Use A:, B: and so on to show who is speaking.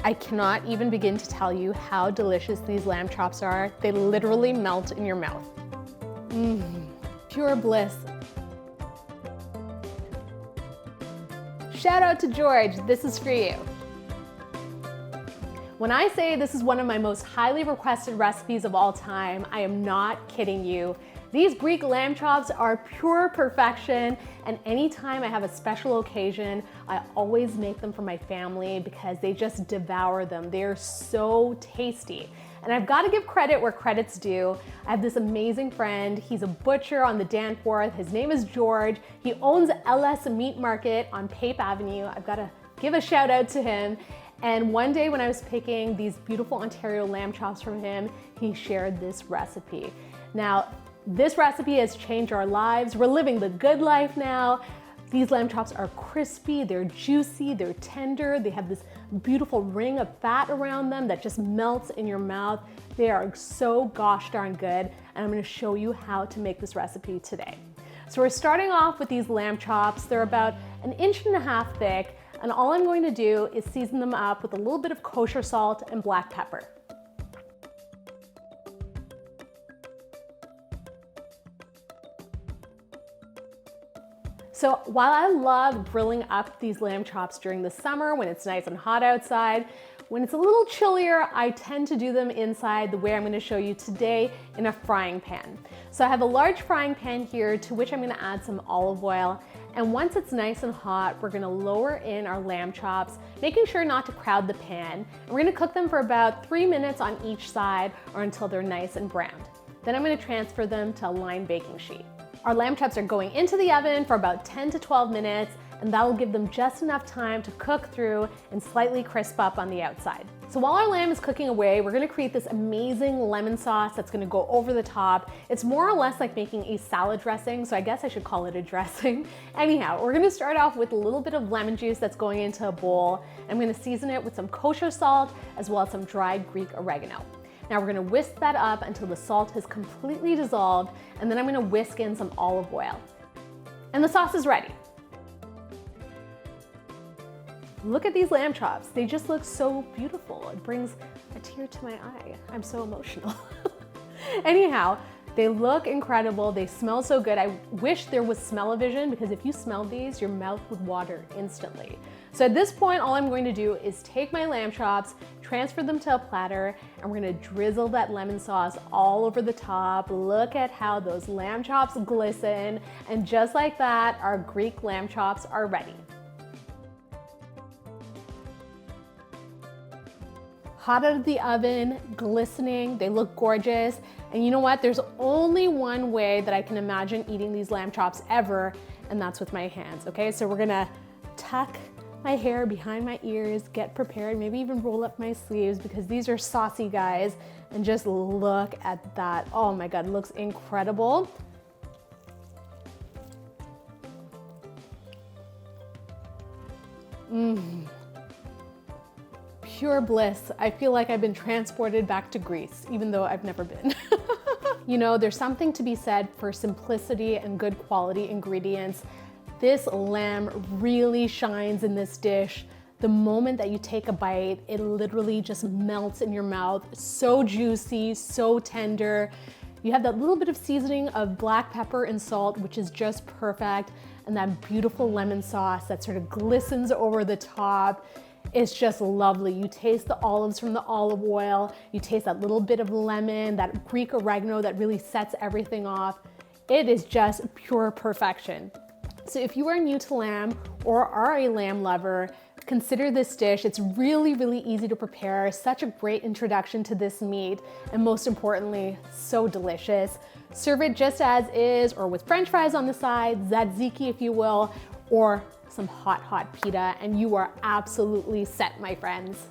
A: I cannot even begin to tell you how delicious these lamb chops are. They literally melt in your mouth. Pure bliss. Shout out to George, this is for you. When I say this is one of my most highly requested recipes of all time, I am not kidding you. These Greek lamb chops are pure perfection, and anytime I have a special occasion, I always make them for my family because they just devour them. They are so tasty. And I've got to give credit where credit's due. I have this amazing friend. He's a butcher on the Danforth. His name is George. He owns LS Meat Market on Pape Avenue. I've got to give a shout out to him. And one day when I was picking these beautiful Ontario lamb chops from him, he shared this recipe. Now, this recipe has changed our lives. We're living the good life now. These lamb chops are crispy, they're juicy, they're tender, they have this beautiful ring of fat around them that just melts in your mouth. They are so gosh darn good, and I'm gonna show you how to make this recipe today. So we're starting off with these lamb chops. They're about 1.5 inches thick, and all I'm going to do is season them up with a little bit of kosher salt and black pepper. So while I love grilling up these lamb chops during the summer when it's nice and hot outside, when it's a little chillier, I tend to do them inside the way I'm going to show you today in a frying pan. So I have a large frying pan here to which I'm going to add some olive oil. And once it's nice and hot, we're going to lower in our lamb chops, making sure not to crowd the pan. And we're going to cook them for about 3 minutes on each side or until they're nice and browned. Then I'm going to transfer them to a lined baking sheet. Our lamb chops are going into the oven for about 10 to 12 minutes, and that'll give them just enough time to cook through and slightly crisp up on the outside. So while our lamb is cooking away, we're gonna create this amazing lemon sauce that's gonna go over the top. It's more or less like making a salad dressing, so I guess I should call it a dressing. Anyhow, we're gonna start off with a little bit of lemon juice that's going into a bowl. I'm gonna season it with some kosher salt as well as some dried Greek oregano. Now we're gonna whisk that up until the salt has completely dissolved, and then I'm gonna whisk in some olive oil. And the sauce is ready. Look at these lamb chops. They just look so beautiful. It brings a tear to my eye. I'm so emotional. Anyhow, they look incredible. They smell so good. I wish there was smell-o-vision, because if you smell these, your mouth would water instantly. So at this point, all I'm going to do is take my lamb chops, transfer them to a platter, and we're gonna drizzle that lemon sauce all over the top. Look at how those lamb chops glisten. And just like that, our Greek lamb chops are ready. Hot out of the oven, glistening, they look gorgeous. And you know what? There's only one way that I can imagine eating these lamb chops ever, and that's with my hands, okay? So we're gonna tuck my hair behind my ears, get prepared, maybe even roll up my sleeves because these are saucy guys. And just look at that. Oh my God, it looks incredible. Pure bliss. I feel like I've been transported back to Greece, even though I've never been. You know, there's something to be said for simplicity and good quality ingredients. This lamb really shines in this dish. The moment that you take a bite, it literally just melts in your mouth. So juicy, so tender. You have that little bit of seasoning of black pepper and salt, which is just perfect. And that beautiful lemon sauce that sort of glistens over the top. It's just lovely. You taste the olives from the olive oil. You taste that little bit of lemon, that Greek oregano that really sets everything off. It is just pure perfection. So if you are new to lamb or are a lamb lover, consider this dish. It's really, really easy to prepare. Such a great introduction to this meat, and most importantly, so delicious. Serve it just as is, or with French fries on the side, tzatziki if you will, or some hot, hot pita, and you are absolutely set, my friends.